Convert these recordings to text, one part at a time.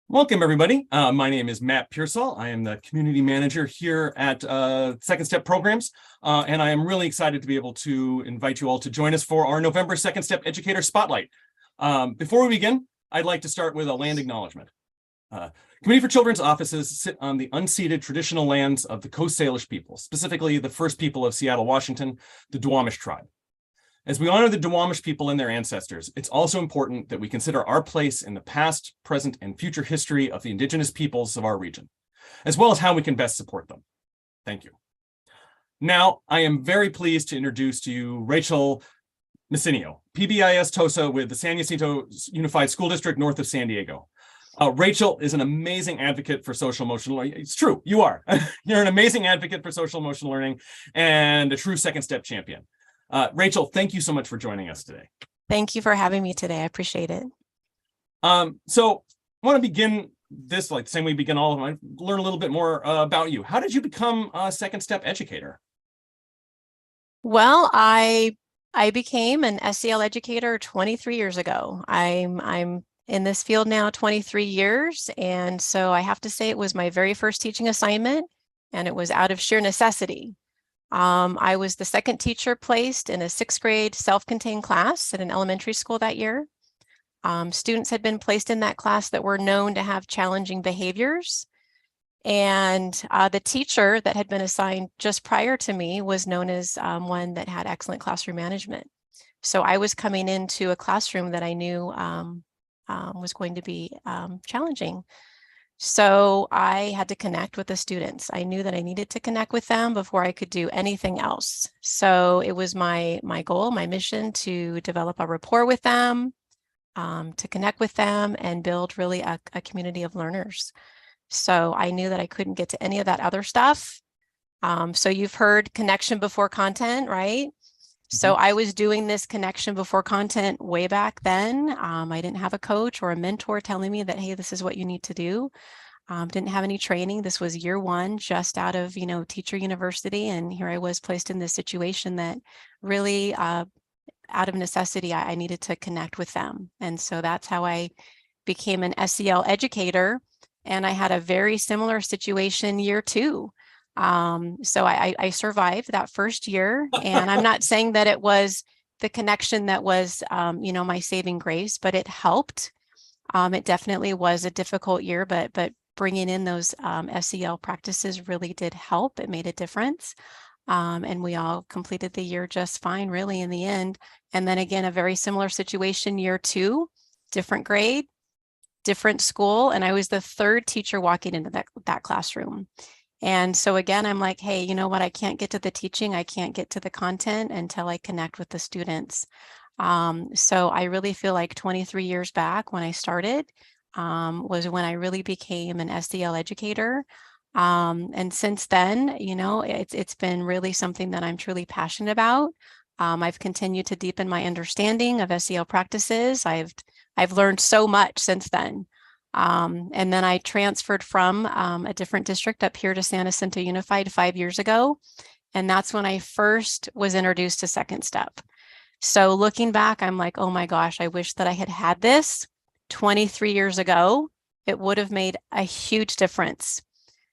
Welcome, everybody. My name is Matt Pearsall. I am the community manager here at Second Step Programs, and I am really excited to be able to invite you all to join us for our November Second Step Educator Spotlight. Before we begin, I'd like to start with a land acknowledgement. Committee for Children's offices sit on the unceded traditional lands of the Coast Salish people, specifically the first people of Seattle, Washington, the Duwamish tribe. As we honor the Duwamish people and their ancestors, it's also important that we consider our place in the past, present, and future history of the Indigenous peoples of our region, as well as how we can best support them. Thank you. Now, I am very pleased to introduce to you Rachel Messineo, PBIS TOSA with the San Jacinto Unified School District north of San Diego. Rachel is an amazing advocate for social emotional learning. It's true, you are. You're an amazing advocate for social emotional learning and a true second step champion. Rachel, thank you so much for joining us today. Thank you for having me today. I appreciate it. So I want to begin this like the same way we begin all of them. Learn a little bit more about you. How did you become a second step educator? Well, I became an SEL educator 23 years ago. I'm in this field now 23 years, and so I have to say it was my very first teaching assignment, and it was out of sheer necessity. I was the second teacher placed in a sixth grade self-contained class at an elementary school that year. Students had been placed in that class that were known to have challenging behaviors. And the teacher that had been assigned just prior to me was known as one that had excellent classroom management. So I was coming into a classroom that I knew was going to be challenging. So I had to connect with the students. I knew that I needed to connect with them before I could do anything else. So it was my goal, my mission to develop a rapport with them, to connect with them and build really a community of learners. So I knew that I couldn't get to any of that other stuff. So you've heard connection before content, right? So I was doing this connection before content way back then. I didn't have a coach or a mentor telling me that, hey, this is what you need to do. Didn't have any training. This was year one, just out of, teacher university. And here I was placed in this situation that really, out of necessity, I needed to connect with them. And so that's how I became an SEL educator. And I had a very similar situation year two. So I survived that first year, and I'm not saying that it was the connection that was, my saving grace, but it helped. It definitely was a difficult year, but bringing in those SEL practices really did help. It made a difference. And we all completed the year just fine, really, in the end. And then again, a very similar situation year two, different grade, different school. And I was the third teacher walking into that classroom. And so again, I'm like, hey, you know what? I can't get to the teaching. I can't get to the content until I connect with the students. So I really feel like 23 years back when I started was when I really became an SEL educator. And since then, it's been really something that I'm truly passionate about. I've continued to deepen my understanding of SEL practices. I've learned so much since then. And then I transferred from a different district up here to San Jacinto Unified 5 years ago. And that's when I first was introduced to Second Step. So looking back, I'm like, oh my gosh, I wish that I had had this 23 years ago. It would have made a huge difference.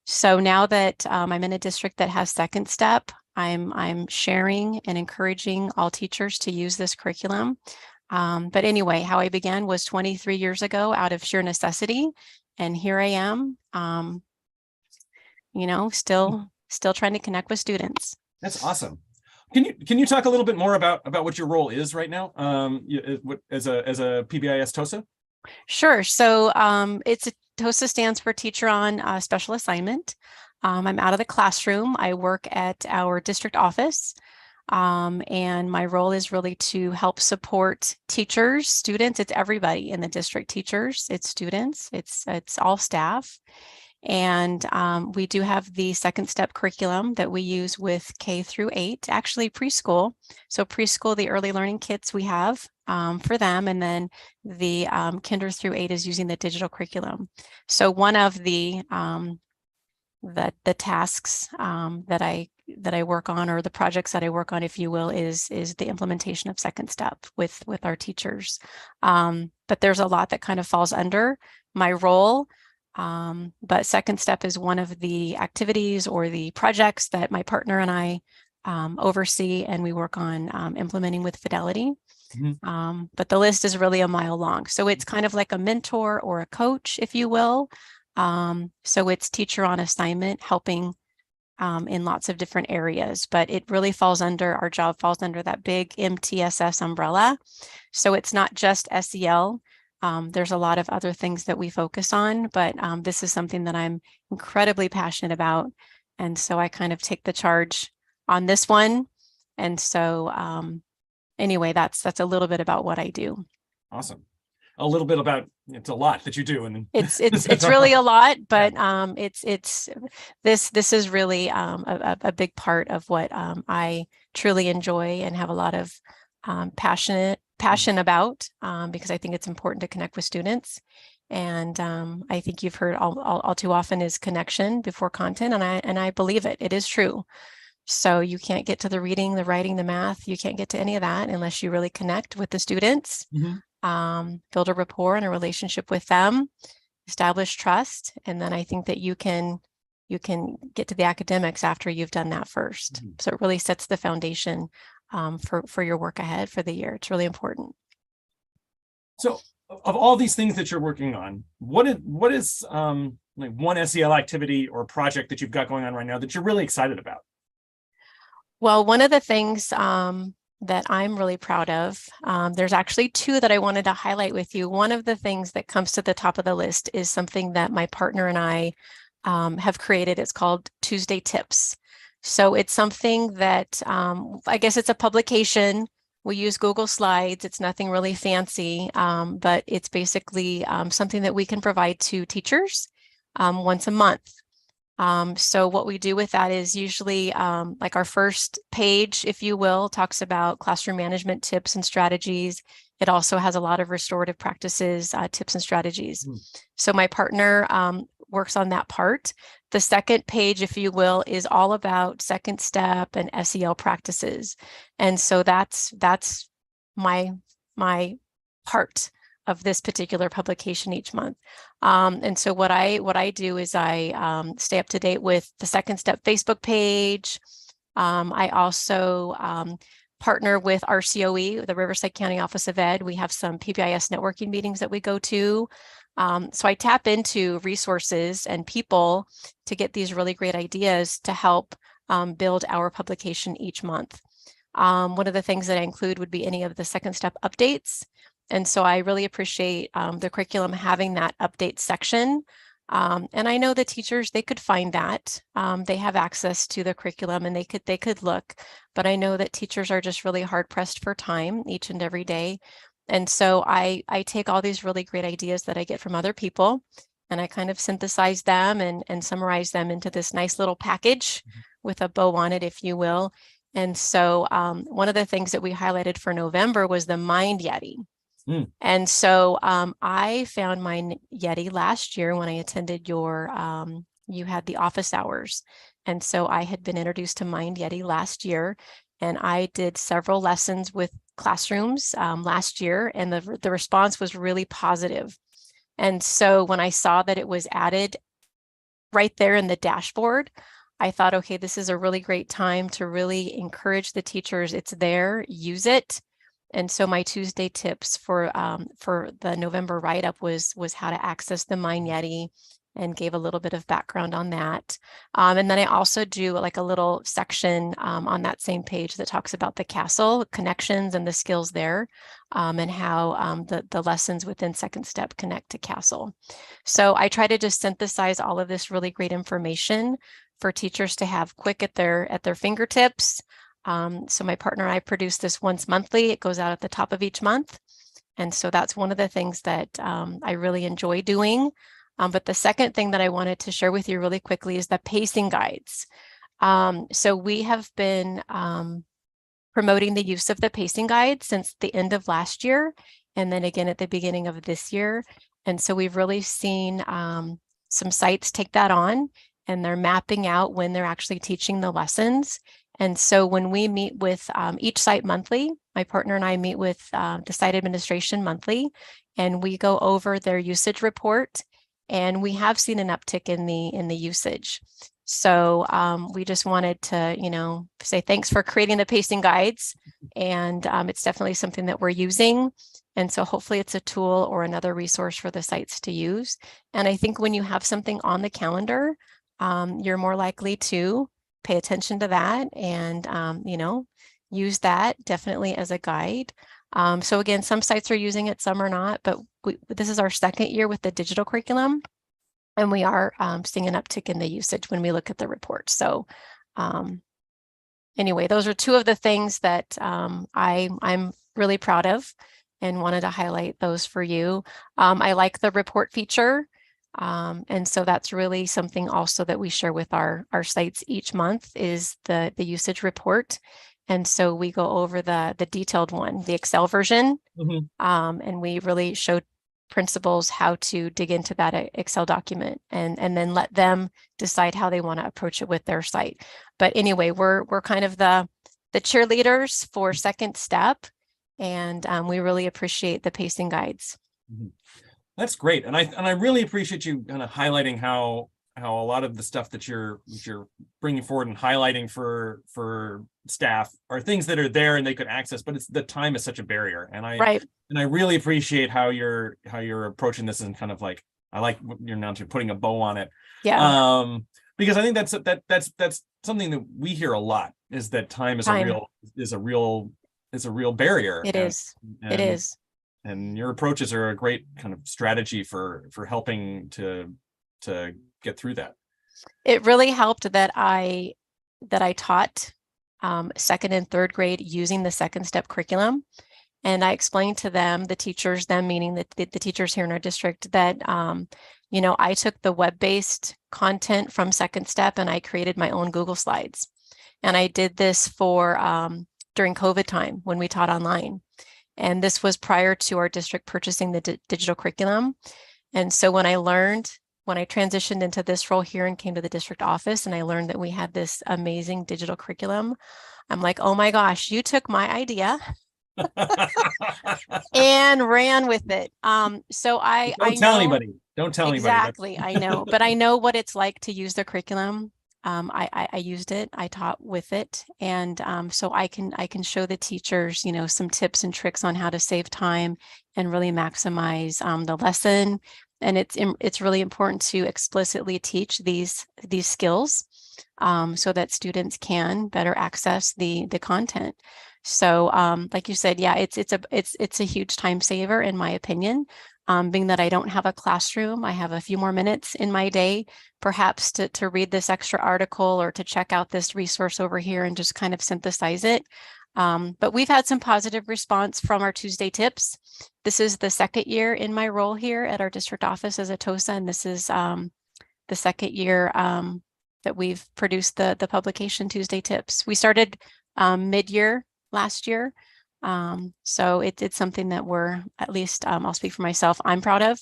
So now that I'm in a district that has Second Step, I'm sharing and encouraging all teachers to use this curriculum. But anyway, how I began was 23 years ago out of sheer necessity. And here I am, still trying to connect with students. That's awesome. Can you talk a little bit more about what your role is right now as a PBIS TOSA? Sure. So TOSA stands for Teacher on Special Assignment. I'm out of the classroom. I work at our district office. And my role is really to help support teachers, students. It's everybody in the district: teachers, it's students, it's all staff. And we do have the Second Step curriculum that we use with K through 8, actually preschool. So preschool, the early learning kits we have for them, and then the kinder through 8 is using the digital curriculum. So one of the tasks that I work on, or the projects that I work on, if you will, is the implementation of Second Step with our teachers. But there's a lot that kind of falls under my role. But Second Step is one of the activities or the projects that my partner and I oversee, and we work on implementing with fidelity. But the list is really a mile long. So it's kind of like a mentor or a coach, if you will. So it's teacher on assignment, helping in lots of different areas, but it really falls under, our job falls under that big MTSS umbrella. So it's not just SEL. There's a lot of other things that we focus on, but this is something that I'm incredibly passionate about. And so I kind of take the charge on this one. And so anyway, that's a little bit about what I do. Awesome. A little bit about, it's a lot that you do, and it's really a lot, but this is really a big part of what I truly enjoy and have a lot of passion about, because I think it's important to connect with students. And I think you've heard all too often is connection before content, and I believe it. It is true. So you can't get to the reading, the writing, the math. You can't get to any of that unless you really connect with the students. Build a rapport and a relationship with them, establish trust, and then I think that you can get to the academics after you've done that first. So it really sets the foundation for your work ahead for the year. It's really important. So of all these things that you're working on, what is like one SEL activity or project that you've got going on right now that you're really excited about? Well, one of the things that I'm really proud of, there's actually two that I wanted to highlight with you. One of the things that comes to the top of the list is something that my partner and I have created. It's called Tuesday Tips. So it's something that I guess it's a publication. We use Google Slides. It's nothing really fancy, but it's basically something that we can provide to teachers once a month. So what we do with that is usually like our first page, if you will, talks about classroom management tips and strategies. It also has a lot of restorative practices, tips and strategies. So my partner works on that part. The second page, if you will, is all about Second Step and SEL practices. And so that's my part of this particular publication each month. And so what I do is I stay up to date with the Second Step Facebook page. I also partner with RCOE, the Riverside County Office of Ed. We have some PBIS networking meetings that we go to. So I tap into resources and people to get these really great ideas to help build our publication each month. One of the things that I include would be any of the Second Step updates. And so I really appreciate the curriculum having that update section. And I know the teachers, they could find that. They have access to the curriculum and they could look, but I know that teachers are just really hard pressed for time each and every day. And so I take all these really great ideas that I get from other people and I kind of synthesize them and summarize them into this nice little package with a bow on it, if you will. And so one of the things that we highlighted for November was the Mind Yeti. And so I found my Yeti last year when I attended you had the office hours. And so I had been introduced to Mind Yeti last year, and I did several lessons with classrooms last year, and the response was really positive. And so when I saw that it was added right there in the dashboard, I thought, okay, this is a really great time to really encourage the teachers. It's there, use it. And so my Tuesday tips for the November write-up was how to access the Mind Yeti, and gave a little bit of background on that. And then I also do like a little section on that same page that talks about the castle connections and the skills there, and how the lessons within Second Step connect to castle. So I try to just synthesize all of this really great information for teachers to have quick at their fingertips. So my partner and I produce this once monthly. It goes out at the top of each month. And so that's one of the things that I really enjoy doing. But the second thing that I wanted to share with you really quickly is the pacing guides. So we have been promoting the use of the pacing guide since the end of last year, and then again at the beginning of this year. And so we've really seen some sites take that on, and they're mapping out when they're actually teaching the lessons. And so when we meet with each site monthly, my partner and I meet with the site administration monthly, and we go over their usage report and we have seen an uptick in the usage. So we just wanted to, say thanks for creating the pacing guides, and it's definitely something that we're using. And so hopefully it's a tool or another resource for the sites to use. And I think when you have something on the calendar, you're more likely to pay attention to that and, use that definitely as a guide. So again, some sites are using it, some are not, but this is our second year with the digital curriculum, and we are seeing an uptick in the usage when we look at the report. So anyway, those are two of the things that I'm really proud of and wanted to highlight those for you. I like the report feature. And so that's really something also that we share with our sites each month is the usage report. And so we go over the detailed one, the Excel version, and we really showed principals how to dig into that Excel document and then let them decide how they want to approach it with their site. But anyway, we're kind of the cheerleaders for Second Step, and we really appreciate the pacing guides. That's great, and I really appreciate you kind of highlighting how a lot of the stuff that you're bringing forward and highlighting for staff are things that are there and they could access, but it's the time is such a barrier. And I really appreciate how you're approaching this and kind of like, I like you're now putting a bow on it. Yeah. Because I think that's something that we hear a lot, is that time is a real barrier. It is. And your approaches are a great kind of strategy for helping to get through that. It really helped that I taught second and third grade using the Second Step curriculum. And I explained to them, the teachers, them meaning the teachers here in our district, that, I took the web-based content from Second Step and I created my own Google Slides. And I did this for during COVID time when we taught online. And this was prior to our district purchasing the digital curriculum. And so when I transitioned into this role here and came to the district office and I learned that we had this amazing digital curriculum, I'm like, oh my gosh, you took my idea and ran with it. So don't tell anybody. Don't tell anybody. Exactly, I know, but I know what it's like to use the curriculum. I used it, I taught with it, and so I can show the teachers, some tips and tricks on how to save time and really maximize the lesson. And it's really important to explicitly teach these skills so that students can better access the content. So like you said, yeah, it's a huge time saver in my opinion. Being that I don't have a classroom, I have a few more minutes in my day, perhaps to read this extra article or to check out this resource over here and just kind of synthesize it. But we've had some positive response from our Tuesday tips. This is the second year in my role here at our district office as a TOSA, and this is the second year that we've produced the publication Tuesday tips. We started mid-year last year. So it's something that we're, at least I'll speak for myself, I'm proud of.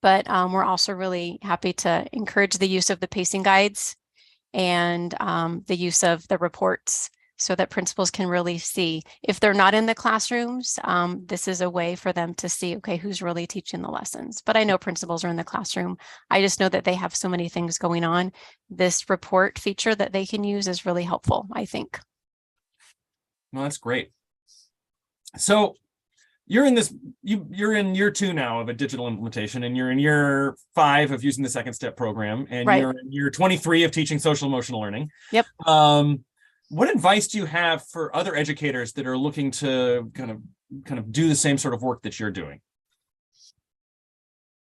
But we're also really happy to encourage the use of the pacing guides and the use of the reports so that principals can really see. If they're not in the classrooms, this is a way for them to see, okay, who's really teaching the lessons. But I know principals are in the classroom. I just know that they have so many things going on. This report feature that they can use is really helpful, I think. Well, that's great. So you're in year 2 now of a digital implementation, and you're in year 5 of using the Second Step program, and you're in year 23 of teaching social emotional learning. Yep. What advice do you have for other educators that are looking to kind of do the same sort of work that you're doing?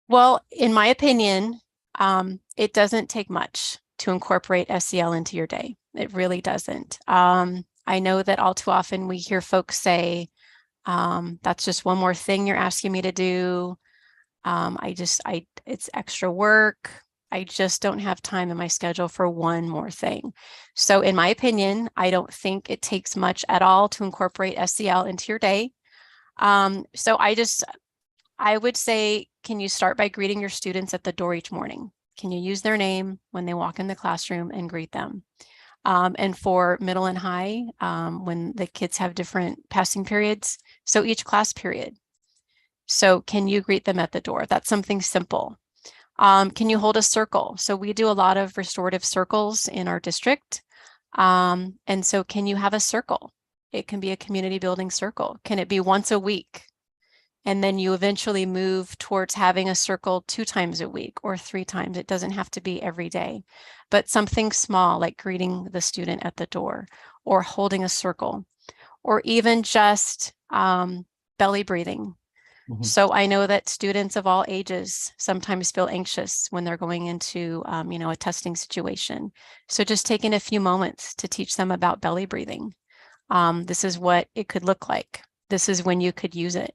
Well, in my opinion, it doesn't take much to incorporate SEL into your day. It really doesn't. I know that all too often we hear folks say, that's just one more thing you're asking me to do. It's extra work. I just don't have time in my schedule for one more thing. So in my opinion, I don't think it takes much at all to incorporate SEL into your day. So I would say, can you start by greeting your students at the door each morning? Can you use their name when they walk in the classroom and greet them? And for middle and high, when the kids have different passing periods, so each class period. So can you greet them at the door? That's something simple. Can you hold a circle? So we do a lot of restorative circles in our district. And so can you have a circle? It can be a community building circle. Can it be once a week? And then you eventually move towards having a circle 2 times a week or 3 times. It doesn't have to be every day, but something small like greeting the student at the door or holding a circle, or even just belly breathing. So I know that students of all ages sometimes feel anxious when they're going into, a testing situation. So just taking a few moments to teach them about belly breathing. This is what it could look like. This is when you could use it.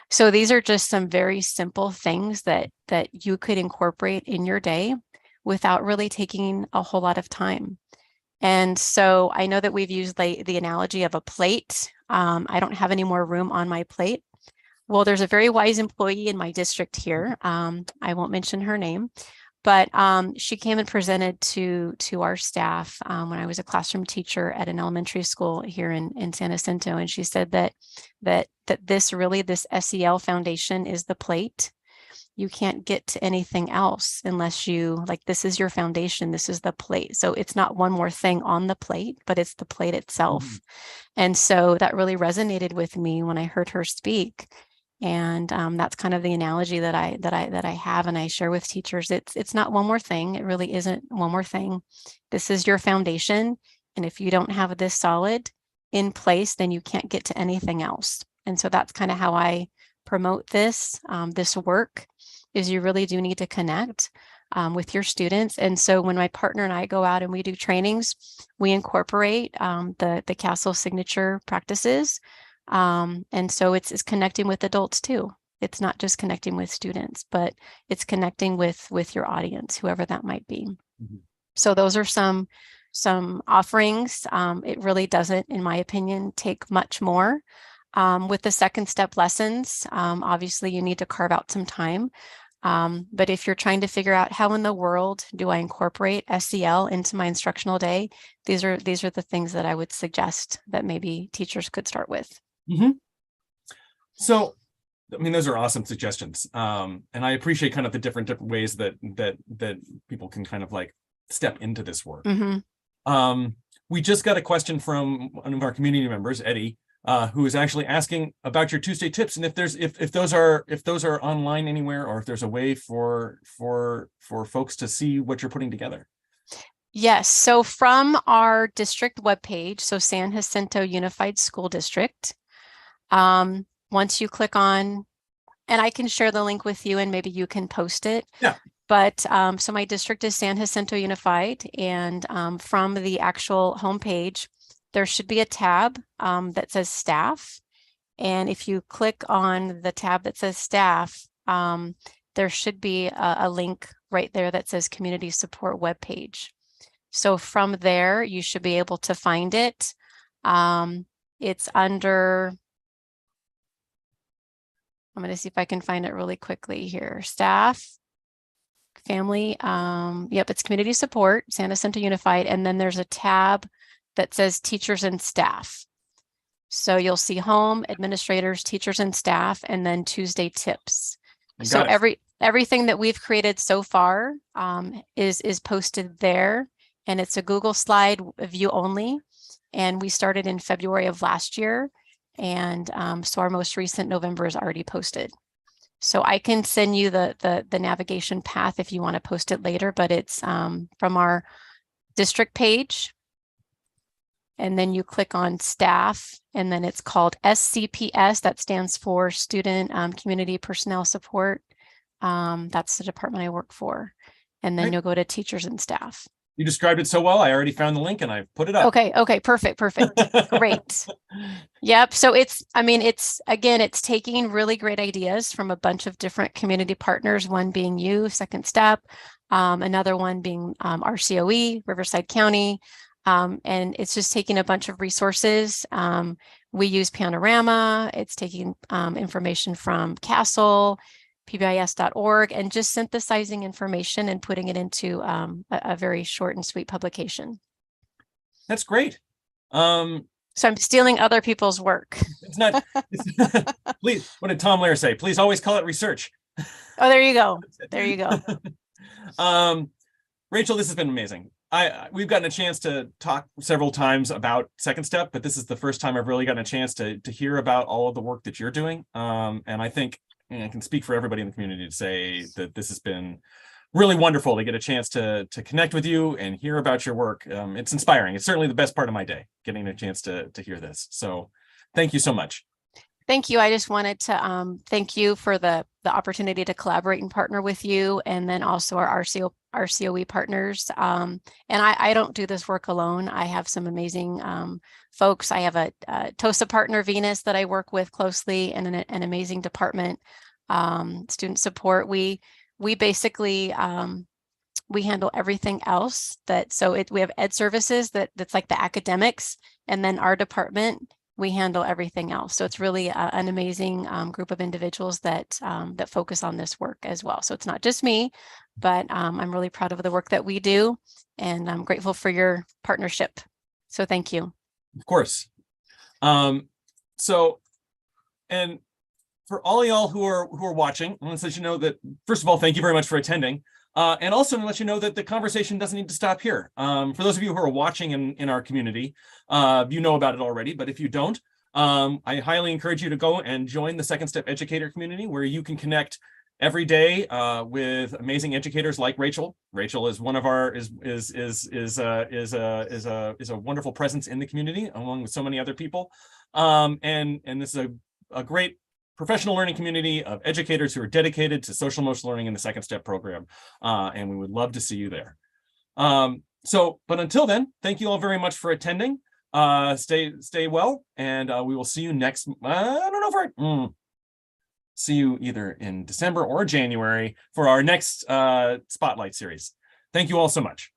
So these are just some very simple things that you could incorporate in your day without really taking a whole lot of time. And so I know that we've used the analogy of a plate. I don't have any more room on my plate. Well, there's a very wise employee in my district here. I won't mention her name, but she came and presented to our staff when I was a classroom teacher at an elementary school here in San Jacinto, and she said that this SEL foundation is the plate. You can't get to anything else unless this is your foundation. This is the plate. So it's not one more thing on the plate, but it's the plate itself. And so that really resonated with me when I heard her speak. And that's kind of the analogy that I have and I share with teachers. It's not one more thing. It really isn't one more thing. This is your foundation. And if you don't have this solid in place, then you can't get to anything else. And so that's kind of how I promote this work, is you really do need to connect with your students. And so when my partner and I go out and we do trainings, we incorporate the Castle signature practices. And so it's connecting with adults too. It's not just connecting with students, but it's connecting with your audience, whoever that might be. So those are some offerings. It really doesn't, in my opinion, take much more. With the second step lessons, obviously you need to carve out some time. But if you're trying to figure out how in the world do I incorporate SEL into my instructional day, these are the things that I would suggest that maybe teachers could start with. So, I mean, those are awesome suggestions. And I appreciate kind of the different ways that people can kind of like step into this work. We just got a question from one of our community members, Eddie, who is actually asking about your Tuesday tips, and if those are online anywhere, or if there's a way for folks to see what you're putting together. Yes. So from our district webpage, so San Jacinto Unified School District, once you click on, and I can share the link with you and maybe you can post it. Yeah. But so my district is San Jacinto Unified, and from the actual homepage, there should be a tab that says staff. And if you click on the tab that says staff, there should be a link right there that says community support webpage. So from there, you should be able to find it. It's under, I'm going to see if I can find it really quickly here. Staff, family, yep, it's community support, San Jacinto Unified. And then there's a tab that says teachers and staff. So you'll see home, administrators, teachers and staff, and then Tuesday tips. So everything that we've created so far is posted there, and it's a Google slide view only. And we started in February of last year. And so our most recent November is already posted. So I can send you the navigation path if you want to post it later, but it's from our district page. And then you click on staff, and then it's called SCPS. That stands for Student Community Personnel Support. That's the department I work for. And then you'll go to teachers and staff. You described it so well. I already found the link and I put it up. Okay, perfect. Great. Yep. So it's taking really great ideas from a bunch of different community partners, one being you, Second Step, another one being RCOE, Riverside County. And it's just taking a bunch of resources. We use Panorama. It's taking information from Castle, PBIS.org, and just synthesizing information and putting it into a very short and sweet publication. That's great. So I'm stealing other people's work. It's not. Please, what did Tom Lehrer say? Please always call it research. Oh, there you go. There you go. Rachel, this has been amazing. We've gotten a chance to talk several times about Second Step, but this is the first time I've really gotten a chance to hear about all of the work that you're doing. And I think I can speak for everybody in the community to say that this has been really wonderful to get a chance to connect with you and hear about your work. It's inspiring. It's certainly the best part of my day, getting a chance to hear this. So thank you so much. Thank you. I just wanted to thank you for the opportunity to collaborate and partner with you, and then also our RCOE partners. And I don't do this work alone. I have some amazing folks. I have a TOSA partner, Venus, that I work with closely, and an amazing department, student support. We basically we handle everything else. We have ed services that's like the academics, and then our department, we handle everything else. So it's really an amazing group of individuals that focus on this work as well. So it's not just me, but I'm really proud of the work that we do, and I'm grateful for your partnership. So thank you. Of course. And for all y'all who are watching, I want to let you know that, first of all, thank you very much for attending. And also to let you know that the conversation doesn't need to stop here. For those of you who are watching in our community, you know about it already, but if you don't, I highly encourage you to go and join the Second Step Educator community, where you can connect every day with amazing educators like Rachel. Rachel is one of our is a wonderful presence in the community, along with so many other people. And this is a great professional learning community of educators who are dedicated to social emotional learning in the Second Step program. And we would love to see you there. But until then, thank you all very much for attending. Stay well, and we will see you next, I don't know if see you either in December or January for our next Spotlight series. Thank you all so much.